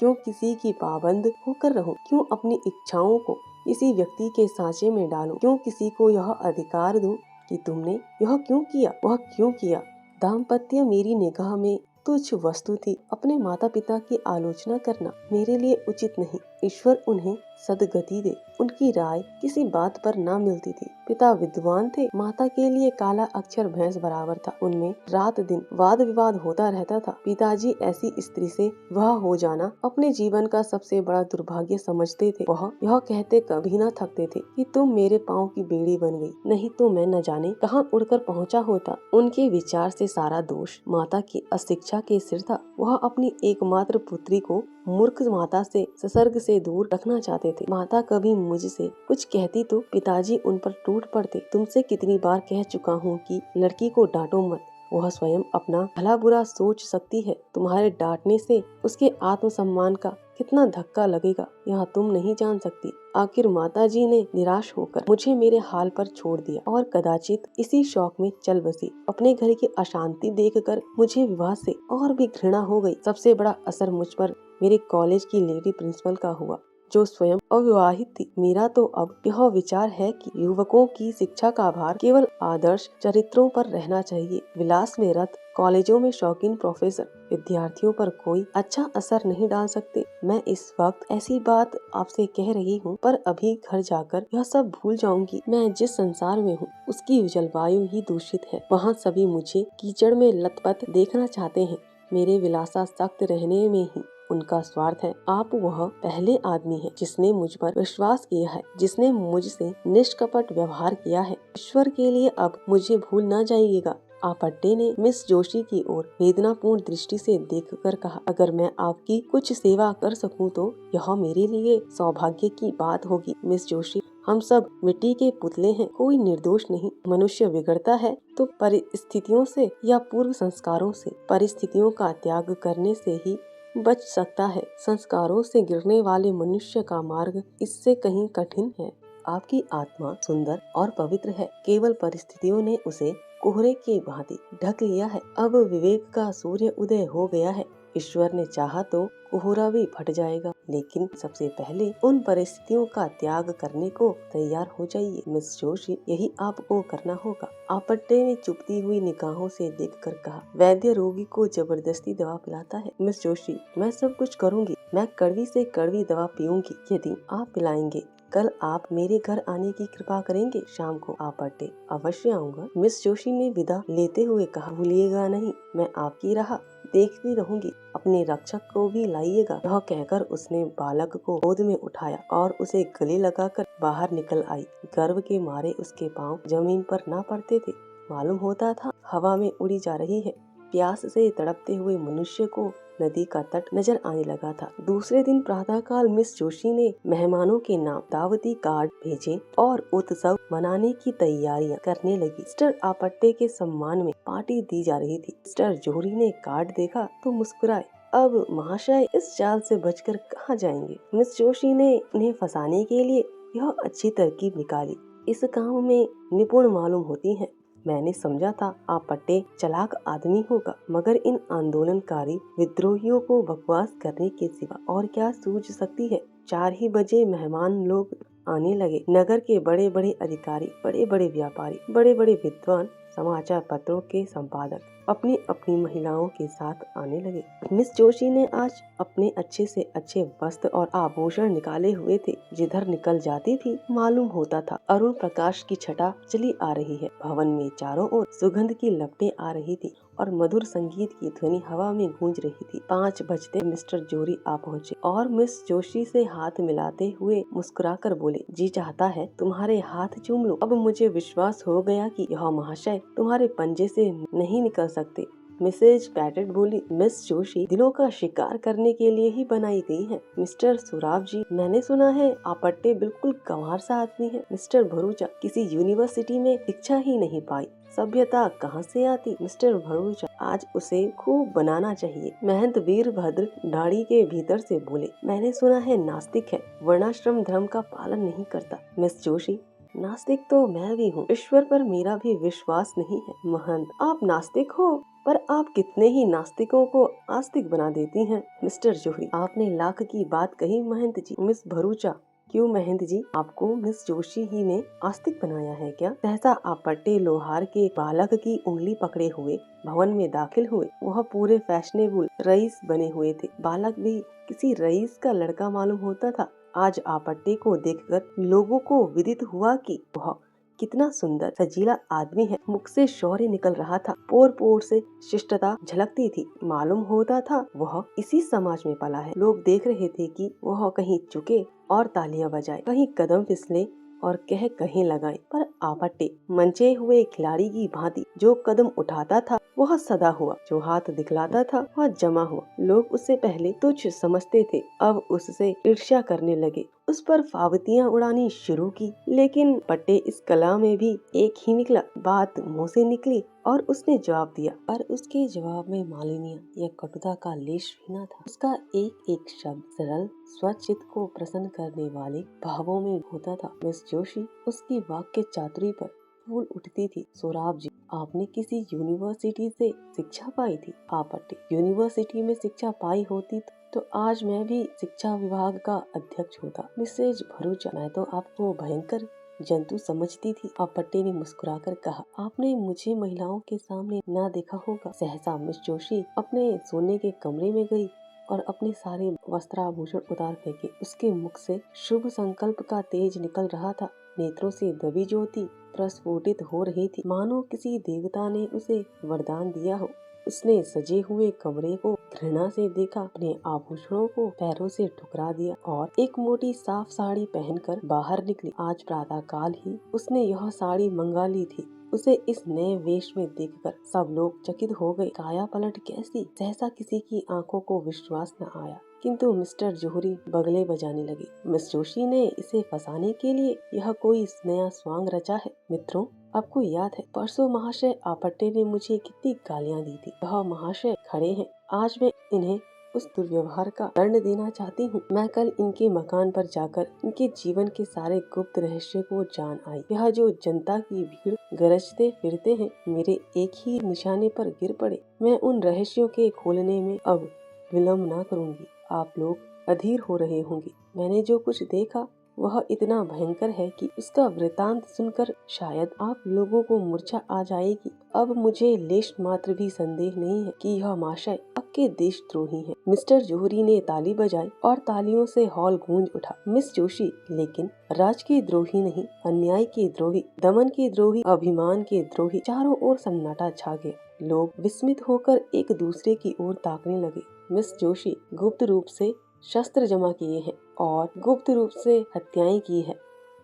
क्यों किसी की पाबंद होकर रहूं? क्यों अपनी इच्छाओं को किसी व्यक्ति के सांचे में डालूं? क्यों किसी को यह अधिकार दूं कि तुमने यह क्यों किया, वह क्यों किया? दाम्पत्य मेरी निगाह में तुच्छ वस्तु थी। अपने माता पिता की आलोचना करना मेरे लिए उचित नहीं। ईश्वर उन्हें सदगति दे। उनकी राय किसी बात पर ना मिलती थी। पिता विद्वान थे, माता के लिए काला अक्षर भैंस बराबर था। उनमें रात दिन वाद विवाद होता रहता था। पिताजी ऐसी स्त्री से वह हो जाना अपने जीवन का सबसे बड़ा दुर्भाग्य समझते थे। वह यह कहते कभी न थकते थे कि तुम मेरे पाँव की बेड़ी बन गई, नहीं तो मैं न जाने कहाँ उड़कर पहुँचा होता। उनके विचार से सारा दोष माता की अशिक्षा के सिर था। वह अपनी एकमात्र पुत्री को मूर्ख माता से संसर्ग से दूर रखना चाहते थे। माता कभी मुझसे कुछ कहती तो पिताजी उन पर टूट पड़ते। तुमसे कितनी बार कह चुका हूँ कि लड़की को डांटो मत, वह स्वयं अपना भला बुरा सोच सकती है। तुम्हारे डांटने से उसके आत्मसम्मान का कितना धक्का लगेगा यह तुम नहीं जान सकती। आखिर माताजी ने निराश होकर मुझे मेरे हाल पर छोड़ दिया और कदाचित इसी शौक में चल बसी। अपने घर की अशांति देखकर मुझे विवाह से और भी घृणा हो गई। सबसे बड़ा असर मुझ पर मेरे कॉलेज की लेडी प्रिंसिपल का हुआ, जो स्वयं अविवाहित थी। मेरा तो अब यह विचार है कि युवकों की शिक्षा का भार केवल आदर्श चरित्रों पर रहना चाहिए। विलास में रत कॉलेजों में शौकीन प्रोफेसर विद्यार्थियों पर कोई अच्छा असर नहीं डाल सकते। मैं इस वक्त ऐसी बात आपसे कह रही हूँ, पर अभी घर जाकर यह सब भूल जाऊंगी। मैं जिस संसार में हूँ उसकी जलवायु ही दूषित है। वहाँ सभी मुझे कीचड़ में लथपथ देखना चाहते हैं। मेरे विलासा सख्त रहने में ही उनका स्वार्थ है। आप वह पहले आदमी है जिसने मुझ पर विश्वास किया है, जिसने मुझसे निष्कपट व्यवहार किया है। ईश्वर के लिए अब मुझे भूल न जाइएगा। आपट्टे ने मिस जोशी की ओर वेदनापूर्ण दृष्टि से देखकर कहा, अगर मैं आपकी कुछ सेवा कर सकूं तो यह मेरे लिए सौभाग्य की बात होगी। मिस जोशी, हम सब मिट्टी के पुतले हैं, कोई निर्दोष नहीं। मनुष्य बिगड़ता है तो परिस्थितियों से या पूर्व संस्कारों से। परिस्थितियों का त्याग करने से ही बच सकता है। संस्कारों से गिरने वाले मनुष्य का मार्ग इससे कहीं कठिन है। आपकी आत्मा सुंदर और पवित्र है, केवल परिस्थितियों ने उसे कोहरे की भांति ढक लिया है। अब विवेक का सूर्य उदय हो गया है। ईश्वर ने चाहा तो कोहरा भी फट जाएगा, लेकिन सबसे पहले उन परिस्थितियों का त्याग करने को तैयार हो जाइए। मिस जोशी, यही आपको करना होगा। आपट्टे ने चुपती हुई निगाहों से देखकर कहा, वैद्य रोगी को जबरदस्ती दवा पिलाता है। मिस जोशी, मैं सब कुछ करूँगी। मैं कड़वी से कड़वी दवा पीऊंगी यदि आप पिलाएंगे। कल आप मेरे घर आने की कृपा करेंगे। शाम को आपट्टे, अवश्य आऊँगा। मिस जोशी ने विदा लेते हुए कहा, भूलिएगा नहीं, मैं आपकी राह देखती रहूंगी। अपने रक्षक को भी लाइएगा। यह कहकर उसने बालक को गोद में उठाया और उसे गले लगाकर बाहर निकल आई। गर्व के मारे उसके पांव जमीन पर ना पड़ते थे। मालूम होता था हवा में उड़ी जा रही है। प्यास से तड़पते हुए मनुष्य को नदी का तट नजर आने लगा था। दूसरे दिन प्रातःकाल मिस जोशी ने मेहमानों के नाम दावती कार्ड भेजे और उत्सव मनाने की तैयारियां करने लगी। मिस्टर आपट्टे के सम्मान में पार्टी दी जा रही थी। मिस्टर जोहरी ने कार्ड देखा तो मुस्कुराए। अब महाशय इस चाल से बचकर कहाँ जाएंगे। मिस जोशी ने उन्हें फंसाने के लिए यह अच्छी तरकीब निकाली। इस काम में निपुण मालूम होती है। मैंने समझा था आपट्टे चालाक आदमी होगा, मगर इन आंदोलनकारी विद्रोहियों को बकवास करने के सिवा और क्या सूझ सकती है। 4 ही बजे मेहमान लोग आने लगे। नगर के बड़े बड़े अधिकारी, बड़े बड़े व्यापारी, बड़े बड़े विद्वान, समाचार पत्रों के संपादक अपनी अपनी महिलाओं के साथ आने लगे। मिस जोशी ने आज अपने अच्छे से अच्छे वस्त्र और आभूषण निकाले हुए थे। जिधर निकल जाती थी मालूम होता था अरुण प्रकाश की छटा चली आ रही है। भवन में चारों ओर सुगंध की लपटें आ रही थी और मधुर संगीत की ध्वनि हवा में गूंज रही थी। 5 बजते मिस्टर जोरी आ पहुँचे और मिस जोशी से हाथ मिलाते हुए मुस्कुराकर बोले, जी चाहता है तुम्हारे हाथ चूम लूं। अब मुझे विश्वास हो गया कि यह महाशय तुम्हारे पंजे से नहीं निकल सकते। मिसेज पैटेट बोली, मिस जोशी दिलों का शिकार करने के लिए ही बनाई गई है। मिस्टर सुराब जी, मैंने सुना है आपट्टे बिल्कुल गंवार सा आदमी है। मिस्टर भरूचा, किसी यूनिवर्सिटी में शिक्षा ही नहीं पाई, सभ्यता कहाँ से आती। मिस्टर भरूचा, आज उसे खूब बनाना चाहिए। महंत वीरभद्र दाढ़ी के भीतर से बोले, मैंने सुना है नास्तिक है, वर्णाश्रम धर्म का पालन नहीं करता। मिस जोशी, नास्तिक तो मैं भी हूँ, ईश्वर पर मेरा भी विश्वास नहीं है। महंत, आप नास्तिक हो? पर आप कितने ही नास्तिकों को आस्तिक बना देती हैं। मिस्टर जोहरी, आपने लाख की बात कही महंत जी। मिस भरूचा, क्यों महंत जी, आपको मिस जोशी ही ने आस्तिक बनाया है क्या? सहसा आपट्टे लोहार के बालक की उंगली पकड़े हुए भवन में दाखिल हुए। वह पूरे फैशनेबल रईस बने हुए थे। बालक भी किसी रईस का लड़का मालूम होता था। आज आपट्टे को देखकर लोगों को विदित हुआ कि वह कितना सुंदर सजीला आदमी है। मुख से शौर्य निकल रहा था, पोर पोर से शिष्टता झलकती थी। मालूम होता था वह इसी समाज में पला है। लोग देख रहे थे कि वह कहीं झुके और तालियां बजाए, कहीं कदम फिसले और कहीं लगाए। पर आपट्टे मंचे हुए खिलाड़ी की भांति जो कदम उठाता था वह सदा हुआ, जो हाथ दिखलाता था वह जमा हुआ। लोग उससे पहले तुच्छ समझते थे, अब उससे ईर्ष्या करने लगे, उस पर फावतियां उड़ानी शुरू की। लेकिन पट्टे इस कला में भी एक ही निकला। बात मुंह से निकली और उसने जवाब दिया, पर उसके जवाब में मालिन्य या कटुता का लेश भी न था। उसका एक एक शब्द सरल स्वचित को प्रसन्न करने वाले भावों में होता था। मिस जोशी उसकी वाक्य चातुरी पर फूल उठती थी। सोराब जी, आपने किसी यूनिवर्सिटी से शिक्षा पाई थी? आपट्टे, यूनिवर्सिटी में शिक्षा पाई होती तो आज मैं भी शिक्षा विभाग का अध्यक्ष होता। मिसेज भरूचा, मैं तो आपको भयंकर जंतु समझती थी। आपट्टे ने मुस्कुराकर कहा, आपने मुझे महिलाओं के सामने ना देखा होगा। सहसा मिस जोशी अपने सोने के कमरे में गई और अपने सारे वस्त्राभूषण उतार फेंके। उसके मुख से शुभ संकल्प का तेज निकल रहा था। नेत्रों से दबी ज्योति प्रस्फुटित हो रही थी, मानो किसी देवता ने उसे वरदान दिया हो। उसने सजे हुए कमरे को घृणा से देखा, अपने आभूषणों को पैरों से ठुकरा दिया और एक मोटी साफ साड़ी पहनकर बाहर निकली। आज प्रातः काल ही उसने यह साड़ी मंगा ली थी। उसे इस नए वेश में देखकर सब लोग चकित हो गए। काया पलट कैसी! सहसा किसी की आंखों को विश्वास न आया। किंतु मिस्टर जोहरी बगले बजाने लगे। मिस जोशी ने इसे फंसाने के लिए यह कोई नया स्वांग रचा है। मित्रों, आपको याद है परसों महाशय आपट्टे ने मुझे कितनी गालियाँ दी थी। वह महाशय खड़े हैं, आज मैं इन्हें उस दुर्व्यवहार का दंड देना चाहती हूँ। मैं कल इनके मकान पर जाकर इनके जीवन के सारे गुप्त रहस्य को जान आई। यह जो जनता की भीड़ गरजते फिरते हैं, मेरे एक ही निशाने पर गिर पड़े। मैं उन रहस्यों के खोलने में अब विलम्ब न करूँगी। आप लोग अधीर हो रहे होंगे। मैंने जो कुछ देखा वह इतना भयंकर है कि उसका वृतांत सुनकर शायद आप लोगों को मूर्छा आ जाएगी। अब मुझे लेश मात्र भी संदेह नहीं है कि यह महाशय पक्के देशद्रोही हैं। मिस्टर जोहरी ने ताली बजाई और तालियों से हॉल गूंज उठा। मिस जोशी लेकिन राज के द्रोही नहीं, अन्याय के द्रोही, दमन के द्रोही, अभिमान के द्रोही। चारों ओर सन्नाटा छा गया। लोग विस्मित होकर एक दूसरे की ओर ताकने लगे। मिस जोशी गुप्त रूप से शस्त्र जमा किए हैं और गुप्त रूप से हत्याएं की है।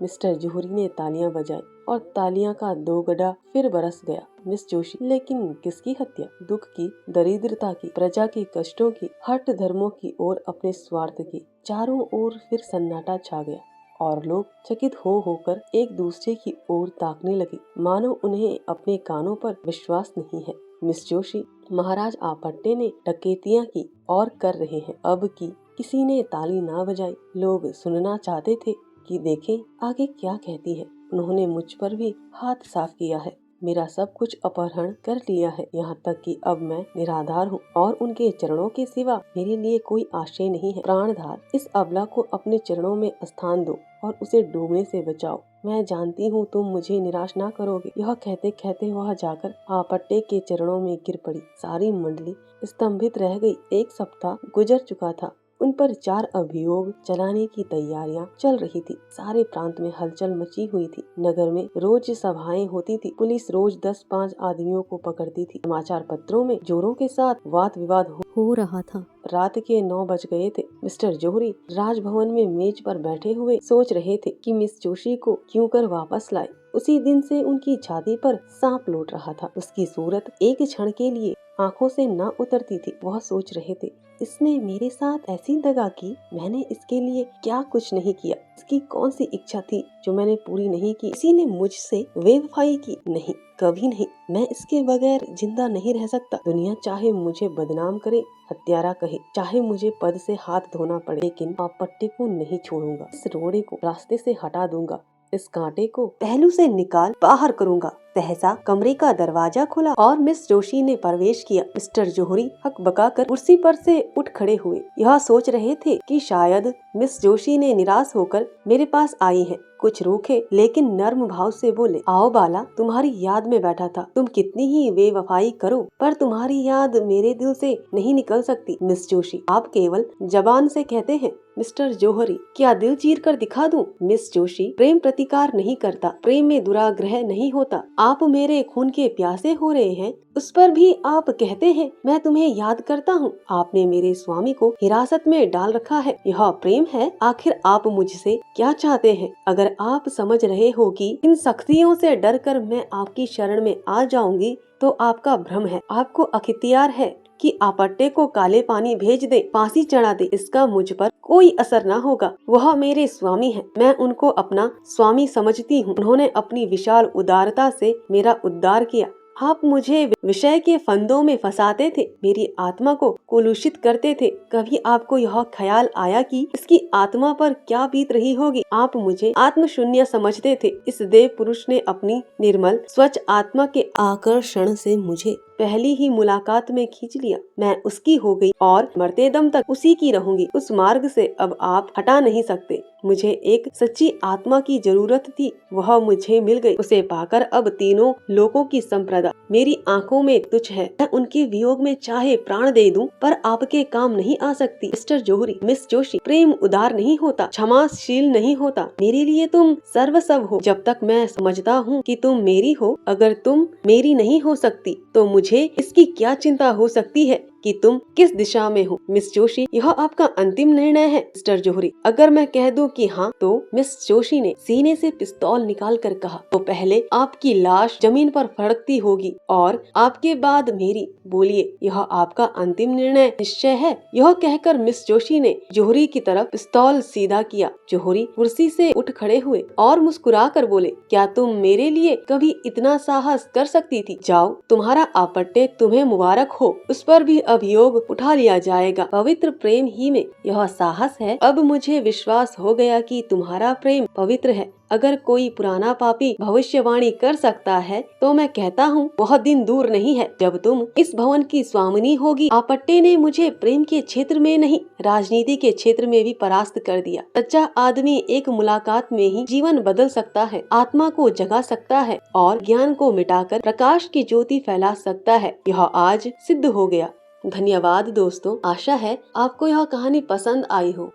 मिस्टर जोहरी ने तालियां बजाई और तालियां का दो गड्ढा फिर बरस गया। मिस जोशी, लेकिन किसकी हत्या? दुख की, दरिद्रता की, प्रजा के कष्टों की, हट धर्मों की और अपने स्वार्थ की। चारों ओर फिर सन्नाटा छा गया और लोग चकित हो होकर एक दूसरे की ओर ताकने लगे, मानो उन्हें अपने कानों पर विश्वास नहीं है। मिस जोशी, महाराज आपट्टे ने डकैतियां की और कर रहे हैं। अब की किसी ने ताली ना बजाई। लोग सुनना चाहते थे कि देखें आगे क्या कहती है। उन्होंने मुझ पर भी हाथ साफ किया है, मेरा सब कुछ अपहरण कर लिया है, यहाँ तक कि अब मैं निराधार हूँ और उनके चरणों के सिवा मेरे लिए कोई आश्रय नहीं है। प्राणधार, इस अबला को अपने चरणों में स्थान दो और उसे डूबने से बचाओ। मैं जानती हूँ तुम मुझे निराश ना करोगे। यह कहते कहते वह जाकर आपट्टे के चरणों में गिर पड़ी। सारी मंडली स्तंभित रह गई। एक सप्ताह गुजर चुका था। उन पर 4 अभियोग चलाने की तैयारियां चल रही थी। सारे प्रांत में हलचल मची हुई थी। नगर में रोज सभाएं होती थी। पुलिस रोज 10-5 आदमियों को पकड़ती थी। समाचार पत्रों में जोरों के साथ वाद विवाद हो रहा था। रात के 9 बज गए थे। मिस्टर जोहरी राजभवन में मेज पर बैठे हुए सोच रहे थे कि मिस जोशी को क्यों कर वापस लाए। उसी दिन से उनकी छाती पर सांप लौट रहा था। उसकी सूरत एक क्षण के लिए आंखों से न उतरती थी। वह सोच रहे थे, इसने मेरे साथ ऐसी दगा की, मैंने इसके लिए क्या कुछ नहीं किया। इसकी कौन सी इच्छा थी जो मैंने पूरी नहीं की। इसी ने मुझसे बेवफाई की। नहीं, कभी नहीं। मैं इसके बगैर जिंदा नहीं रह सकता। दुनिया चाहे मुझे बदनाम करे, हत्यारा कहे, चाहे मुझे पद से हाथ धोना पड़े, लेकिन आपट्टे को नहीं छोड़ूंगा। इस रोड़े को रास्ते से हटा दूंगा। इस कांटे को पहलू से निकाल बाहर करूंगा। सहसा कमरे का दरवाजा खुला और मिस जोशी ने प्रवेश किया। मिस्टर जोहरी हकबकाकर कुर्सी पर से उठ खड़े हुए। यह सोच रहे थे कि शायद मिस जोशी ने निराश होकर मेरे पास आई हैं। कुछ रूखे लेकिन नर्म भाव से बोले, आओ बाला, तुम्हारी याद में बैठा था। तुम कितनी ही बेवफाई करो पर तुम्हारी याद मेरे दिल से नहीं निकल सकती। मिस जोशी, आप केवल जबान से कहते हैं। मिस्टर जोहरी, क्या दिल चीर कर दिखा दूं? मिस जोशी, प्रेम प्रतिकार नहीं करता, प्रेम में दुराग्रह नहीं होता। आप मेरे खून के प्यासे हो रहे हैं, उस पर भी आप कहते हैं मैं तुम्हें याद करता हूँ। आपने मेरे स्वामी को हिरासत में डाल रखा है, यह प्रेम है? आखिर आप मुझसे क्या चाहते हैं? अगर आप समझ रहे हो कि इन सख्तियों से डरकर मैं आपकी शरण में आ जाऊंगी तो आपका भ्रम है। आपको अख्तियार है कि आपट्टे को काले पानी भेज दे, फांसी चढ़ा दे, इसका मुझ पर कोई असर न होगा। वह मेरे स्वामी हैं, मैं उनको अपना स्वामी समझती हूँ। उन्होंने अपनी विशाल उदारता से मेरा उद्धार किया। आप मुझे विषय के फंदों में फंसाते थे, मेरी आत्मा को कुलूषित करते थे। कभी आपको यह ख्याल आया कि इसकी आत्मा पर क्या बीत रही होगी? आप मुझे आत्मशून्य समझते थे। इस देव पुरुष ने अपनी निर्मल स्वच्छ आत्मा के आकर्षण से मुझे पहली ही मुलाकात में खींच लिया। मैं उसकी हो गई और मरते दम तक उसी की रहूंगी। उस मार्ग से अब आप हटा नहीं सकते। मुझे एक सच्ची आत्मा की जरूरत थी, वह मुझे मिल गई। उसे पाकर अब तीनों लोकों की संप्रदा मेरी आंखों में तुच्छ है। मैं उनके वियोग में चाहे प्राण दे दूं, पर आपके काम नहीं आ सकती। मिस्टर जोहरी, मिस जोशी, प्रेम उदार नहीं होता, क्षमाशील नहीं होता। मेरे लिए तुम सर्वस्व हो जब तक मैं समझता हूँ कि तुम मेरी हो। अगर तुम मेरी नहीं हो सकती तो मुझे इसकी क्या चिंता हो सकती है कि तुम किस दिशा में हो? मिस जोशी, यह आपका अंतिम निर्णय है। मिस्टर जोहरी, अगर मैं कह दूं कि हाँ तो? मिस जोशी ने सीने से पिस्तौल निकाल कर कहा, तो पहले आपकी लाश जमीन पर फड़कती होगी और आपके बाद मेरी। बोलिए, यह आपका अंतिम निर्णय निश्चय है? यह कहकर मिस जोशी ने जोहरी की तरफ पिस्तौल सीधा किया। जोहरी कुर्सी से उठ खड़े हुए और मुस्कुरा कर बोले, क्या तुम मेरे लिए कभी इतना साहस कर सकती थी? जाओ, तुम्हारा आपट्टे तुम्हें मुबारक हो। उस पर भी अभियोग उठा लिया जाएगा। पवित्र प्रेम ही में यह साहस है। अब मुझे विश्वास हो गया कि तुम्हारा प्रेम पवित्र है। अगर कोई पुराना पापी भविष्यवाणी कर सकता है तो मैं कहता हूँ वह दिन दूर नहीं है जब तुम इस भवन की स्वामिनी होगी। आपट्टे ने मुझे प्रेम के क्षेत्र में नहीं, राजनीति के क्षेत्र में भी परास्त कर दिया। सच्चा आदमी एक मुलाकात में ही जीवन बदल सकता है, आत्मा को जगा सकता है और ज्ञान को मिटाकर प्रकाश की ज्योति फैला सकता है। यह आज सिद्ध हो गया। धन्यवाद दोस्तों, आशा है आपको यह कहानी पसंद आई हो।